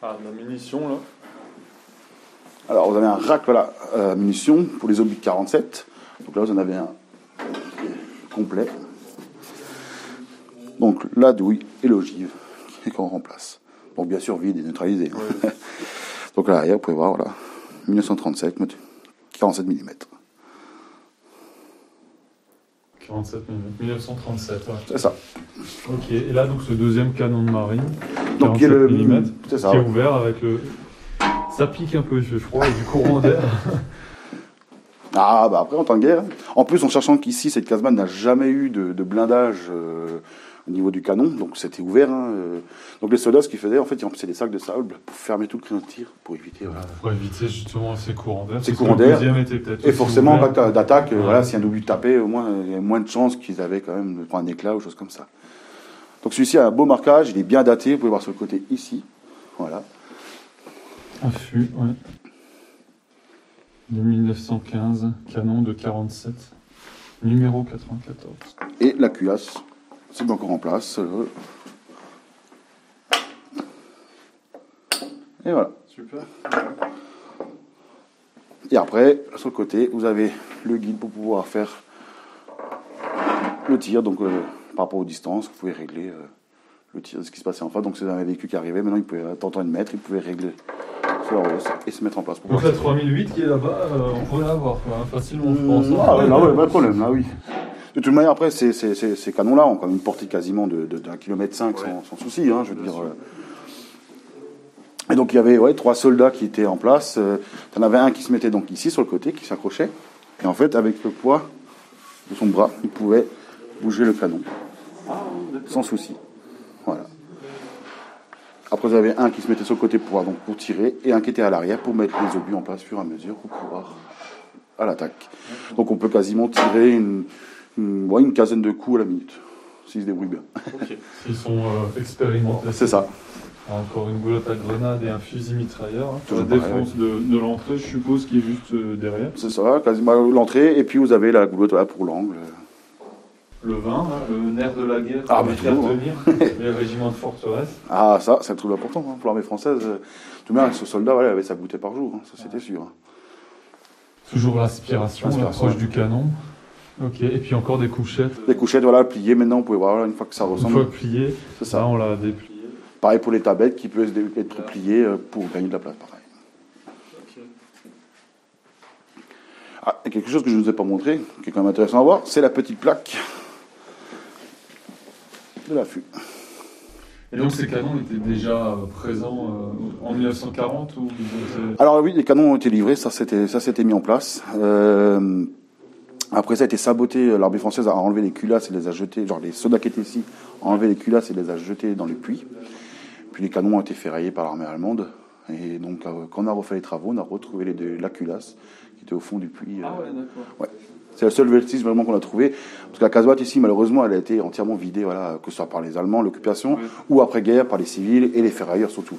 Ah, de la munition là. Alors vous avez un rack, voilà, munitions pour les obus 47. Donc là vous en avez un complet. Donc la douille et l'ogive qu'on remplace. Donc bien sûr vide et neutralisé. Hein. Ouais. Donc là derrière vous pouvez voir, voilà, 1937, 47 mm. 47 mm, 1937, ouais. C'est ça. Ok, et là donc ce deuxième canon de marine, Donc 47 mm, c'est ça, qui est ouais. ouvert avec le... Ça pique un peu, je crois, du courant d'air. Ah bah après en temps de guerre. En plus en sachant qu'ici cette casemate n'a jamais eu de blindage au niveau du canon, donc c'était ouvert. Hein, donc les soldats ce qu'ils faisaient en fait ils remplissaient des sacs de sable pour fermer tout le crayon de tir pour éviter. Pour éviter justement ces courants d'air. Ces courants d'air. Et forcément en cas d'attaque, voilà, si un obus tapait, au moins il y a moins de chances qu'ils avaient quand même de prendre un éclat ou choses comme ça. Donc celui-ci a un beau marquage, il est bien daté, vous pouvez voir sur le côté ici. Voilà. Un fût, ouais. De 1915, canon de 47, numéro 94. Et la culasse, c'est encore en place. Et voilà. Super. Et après, sur le côté, vous avez le guide pour pouvoir faire le tir. Donc, par rapport aux distances, vous pouvez régler le tir, ce qui se passait en face. Donc, c'est un véhicule qui arrivait. Maintenant, il pouvait attendre une mètre, il pouvait régler sur la hausse et se mettre en place. Donc, la 3008 qui est là-bas, on pourrait l'avoir, quoi, facilement, je pense. Ah, ouais, là, ouais, pas de problème, là, oui. De toute manière, après, ces canons-là ont quand même une portée quasiment d'1,5 km sans souci, hein, je veux dire. Et donc, il y avait 3 soldats qui étaient en place. Il y en avait un qui se mettait donc ici, sur le côté, qui s'accrochait. Et en fait, avec le poids de son bras, il pouvait bouger le canon. Sans souci. Voilà. Après, vous avez un qui se mettait sur le côté pour tirer, et un qui était à l'arrière pour mettre les obus en place au fur et à mesure pour pouvoir à l'attaque. Donc, on peut quasiment tirer une quinzaine de coups à la minute, s'ils se débrouillent bien. Ok, s'ils sont expérimentés. C'est ça. Encore une goulotte à grenade et un fusil mitrailleur. Hein, Toujours la défense de l'entrée, je suppose, qui est juste derrière. C'est ça, quasiment l'entrée, et puis vous avez la goulotte pour l'angle. Le vin, hein, le nerf de la guerre, bah, faire tenir les régiments de forteresse. Ah, ça, c'est un truc important hein, pour l'armée française. Tout de même, ce soldat, voilà, il avait sa bouteille par jour, hein, ça c'était sûr. Hein. Toujours l'aspiration, l'approche du canon. Ok, et puis encore des couchettes. Des couchettes, voilà, pliées. Maintenant, vous pouvez voir, voilà, une fois que ça ressemble. Une fois plié, c'est ça. Là, on l'a déplié. Pareil pour les tablettes qui peuvent être pliées pour gagner de la place, pareil. Okay. Ah, et quelque chose que je ne vous ai pas montré, qui est quand même intéressant à voir, c'est la petite plaque de l'affût. Et donc ces canons étaient déjà présents en 1940 ou... Alors oui, les canons ont été livrés, ça s'était mis en place. Après ça a été saboté, l'armée française a enlevé les culasses et les a jetés, genre les soldats qui étaient ici ont enlevé les culasses et les a jetés dans les puits. Puis les canons ont été ferraillés par l'armée allemande. Et donc quand on a refait les travaux, on a retrouvé la culasse qui était au fond du puits. Ah ouais, d'accord. Ouais. C'est le seul vestige vraiment qu'on a trouvé. Parce que la casemate ici, malheureusement, elle a été entièrement vidée, voilà, que ce soit par les Allemands, l'occupation, ou après-guerre, par les civils et les ferrailleurs surtout.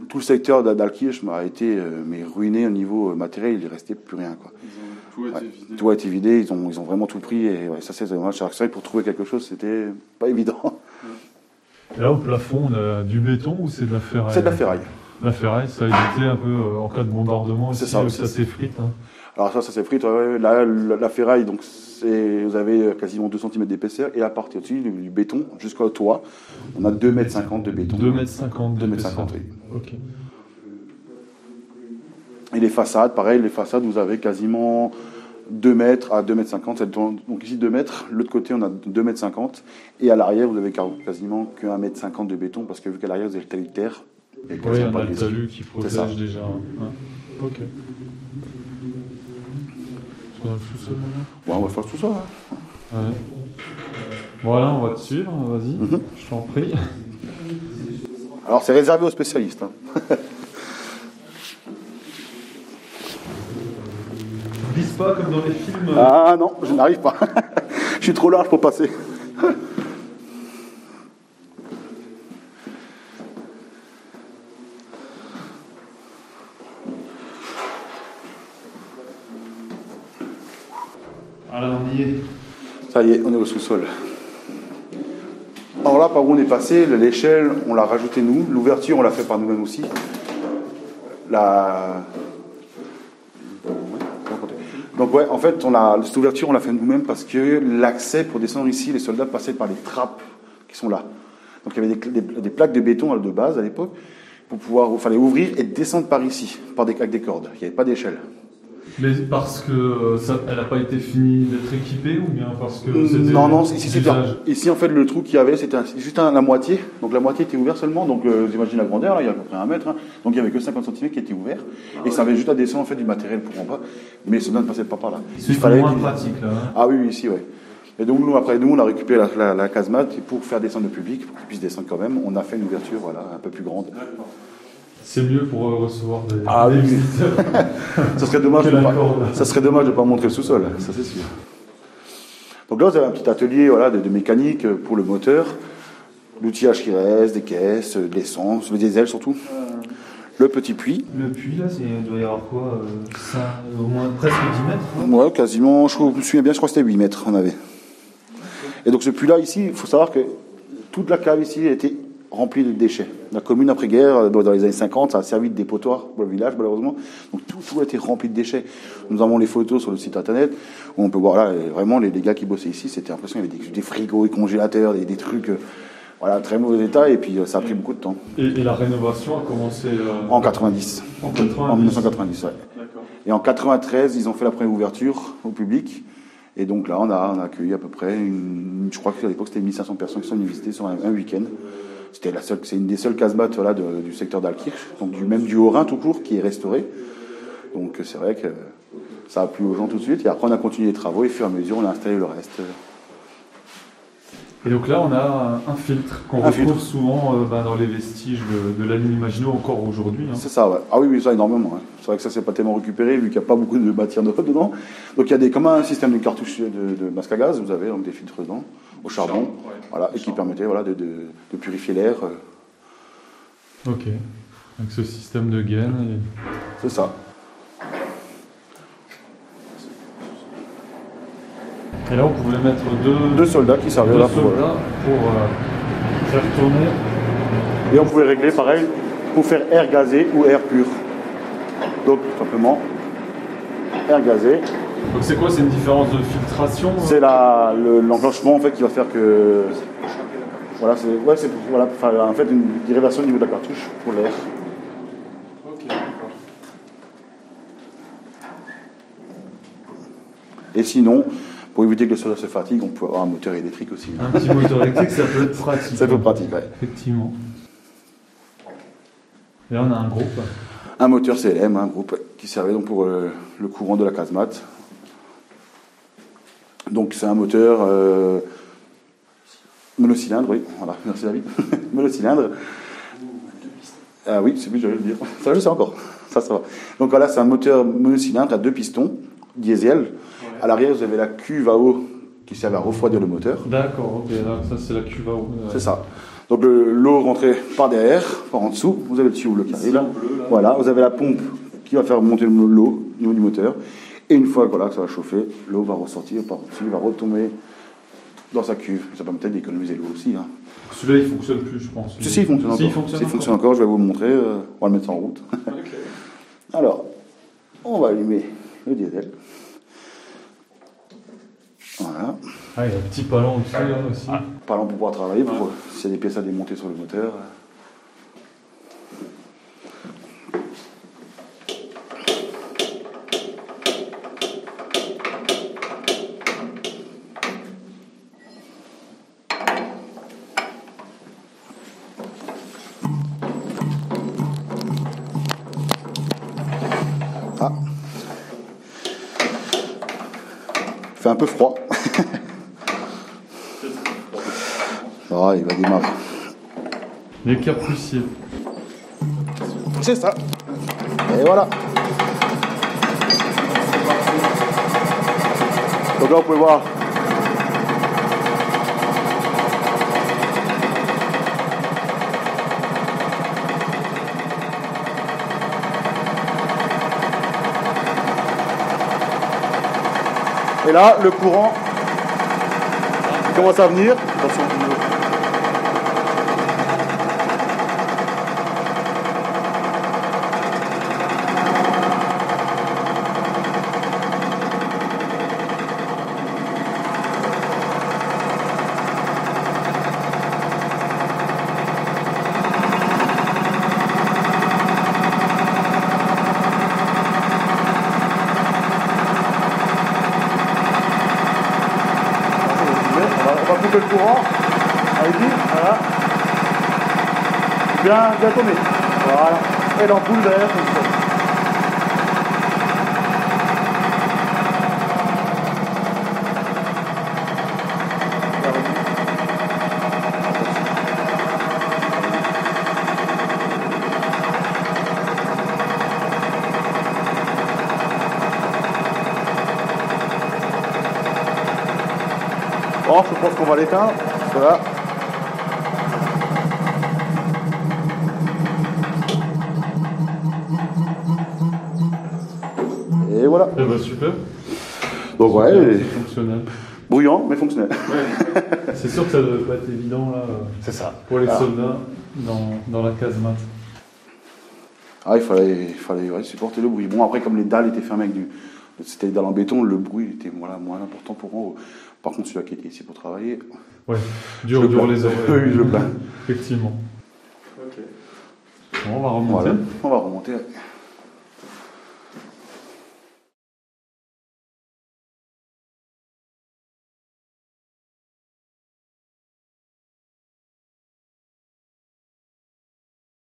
Tout le secteur d'Altkirch a été ruiné au niveau matériel, il ne restait plus rien. Quoi. Tout a été vidé, ils ont vraiment tout pris. Et ça, c'est dommage. C'est vrai que pour trouver quelque chose, c'était pas évident. Et là, au plafond, on a du béton ou c'est de la ferraille? C'est de la ferraille. La ferraille, ça a évité un peu, en cas de bombardement, c'est ça ça s'effrite. Hein. Alors ça s'effrite. La ferraille, donc vous avez quasiment 2 cm d'épaisseur, et à partir dessus, du béton jusqu'au toit, on a 2,50 m de béton. 2,50 m. 2,50 m, oui. Ok. Et les façades, pareil, vous avez quasiment 2 mètres à 2,50 m. Donc ici 2 mètres, l'autre côté on a 2,50 m, et à l'arrière vous avez quasiment que 1,50 m de béton, parce que vu qu'à l'arrière vous avez le talus de terre. Oui, on a le talus qui protège déjà. Ouais. Ok. Dans le sous-sol, on va faire tout ça. Hein. Ouais. Voilà, on va te suivre, vas-y, je t'en prie. Alors c'est réservé aux spécialistes. Hein. Glisse pas comme dans les films. Ah non, je n'arrive pas. Je suis trop large pour passer. Alors on y est. Ça y est, on est au sous-sol. Oh, alors là, par où on est passé, l'échelle, on l'a rajouté nous. L'ouverture, on l'a fait par nous-mêmes aussi. Donc ouais, en fait, cette ouverture, on l'a fait nous-mêmes parce que l'accès pour descendre ici, les soldats passaient par les trappes qui sont là. Donc il y avait des plaques de béton de base à l'époque pour pouvoir, il fallait ouvrir et descendre par ici, avec des cordes. Il n'y avait pas d'échelle. Mais parce que elle n'a pas été finie d'être équipée ou bien parce que c'était Non, ici en fait le trou qu'il y avait c'était juste la moitié, donc la moitié était ouverte seulement, donc vous imaginez la grandeur, là, il y a à peu près 1 mètre, hein. Donc il n'y avait que 50 cm qui étaient ouverts, et ça avait juste à descendre en fait du matériel pour en bas, mais les soldats ne passaient pas par là. C'est moins pratique là. Hein. Ah oui, ici ouais. Et donc nous on a récupéré la casemate pour faire descendre le public, pour qu'ils puissent descendre quand même, on a fait une ouverture voilà, un peu plus grande. C'est mieux pour recevoir des visiteurs. Ça serait dommage de ne pas montrer le sous-sol, ça c'est sûr. Donc là, vous avez un petit atelier de mécanique pour le moteur, l'outillage qui reste, des caisses, de l'essence, le diesel surtout. Le petit puits. Le puits, là, il doit y avoir quoi au moins presque 10 mètres Ouais, quasiment, je me souviens bien, je crois que c'était 8 mètres, on avait. Et donc ce puits-là, ici, il faut savoir que toute la cave ici était rempli de déchets. La commune après-guerre, dans les années 50, ça a servi de dépotoir pour le village, malheureusement. Donc tout a été rempli de déchets. Nous avons les photos sur le site internet, où on peut voir là, vraiment, les gars qui bossaient ici, c'était impressionnant. Il y avait des frigos, des congélateurs, des trucs, très mauvais état, et puis ça a pris beaucoup de temps. Et la rénovation a commencé en 90. En 1990, ouais. D'accord. Et en 93, ils ont fait la première ouverture au public. Et donc là, on a accueilli à peu près, je crois qu'à l'époque, c'était 1500 personnes qui sont venues visiter sur un week-end. C'est une des seules casemates du secteur d'Alkirch, donc même du Haut-Rhin tout court, qui est restauré. Donc c'est vrai que ça a plu aux gens tout de suite. Et après, on a continué les travaux et au fur et à mesure, on a installé le reste. Et donc là, on a un filtre qu'on retrouve souvent dans les vestiges de la ligne Maginot encore aujourd'hui. Hein. C'est ça, ouais. Ah oui, ça énormément. Ouais. C'est vrai que ça, c'est pas tellement récupéré vu qu'il n'y a pas beaucoup de matière dedans. Donc il y a comme un système de cartouches de masque à gaz, vous avez donc des filtres dedans, au charbon, et qui permettaient de purifier l'air. Ok, avec ce système de gaine. C'est ça. Et là, on pouvait mettre deux soldats qui servaient là pour faire tourner. Et on pouvait régler pareil pour faire air gazé ou air pur. Donc, tout simplement, air gazé. Donc, c'est quoi? C'est une différence de filtration? C'est l'enclenchement en fait qui va faire que. Voilà, en fait une réversion au niveau de la cartouche pour l'air. Ok, d'accord. Et sinon, pour éviter que le soldat se fatigue, on peut avoir un moteur électrique aussi. Un petit moteur électrique, ça peut être pratique. Ça peut être pratique, ouais. Effectivement. Et là, on a un groupe. Un moteur CLM, un groupe qui servait donc pour le courant de la casemate. Donc c'est un moteur monocylindre, oui, voilà, merci David. Monocylindre. Ah oui, c'est plus, j'allais le dire. Ça, je sais encore. Ça va. Donc voilà, c'est un moteur monocylindre à 2 pistons, diesel. Ouais. À l'arrière, vous avez la cuve à eau qui sert à refroidir le moteur. D'accord, ok, là, ça c'est la cuve à eau. C'est ça. Donc l'eau rentrait par derrière, par en dessous. Vous avez le tuyau bleu qui arrive là. Voilà, vous avez la pompe qui va faire monter l'eau au niveau du moteur. Et une fois que ça va chauffer, l'eau va ressortir par-dessus, va retomber dans sa cuve. Ça permet peut-être d'économiser l'eau aussi. Hein. Celui-là, il ne fonctionne plus, je pense. Si, il fonctionne encore. Il fonctionne encore, je vais vous le montrer. On va le mettre en route. Okay. Alors, on va allumer le diesel. Voilà. Ah, il y a un petit palon au-dessus là aussi. Palon pour pouvoir travailler, s'il y a des pièces à démonter sur le moteur. Il fait un peu froid. Ah, il va démarrer. Les capuciers. C'est ça. Et voilà. Donc là, vous pouvez voir. Et là, le courant commence à venir. Attention. Bien tourné. Voilà. Et l'ampoule derrière fonctionne. Bon, je pense qu'on va l'éteindre. Voilà. Et voilà. Eh ben, super. Donc ouais, C'est fonctionnel. bruyant mais fonctionnel. Ouais. C'est sûr que ça doit pas être évident là C'est ça. pour les Ah. soldats dans la casemate. Ah, il fallait ouais, supporter le bruit. Bon, après, comme les dalles étaient fermées avec c'était des dalles en béton, le bruit était moins important pour moi. Par contre, celui-là qui était ici pour travailler, Ouais, dur les oreilles. oui, je le plains. Effectivement. Ok. Bon, on va remonter. Voilà, on va remonter.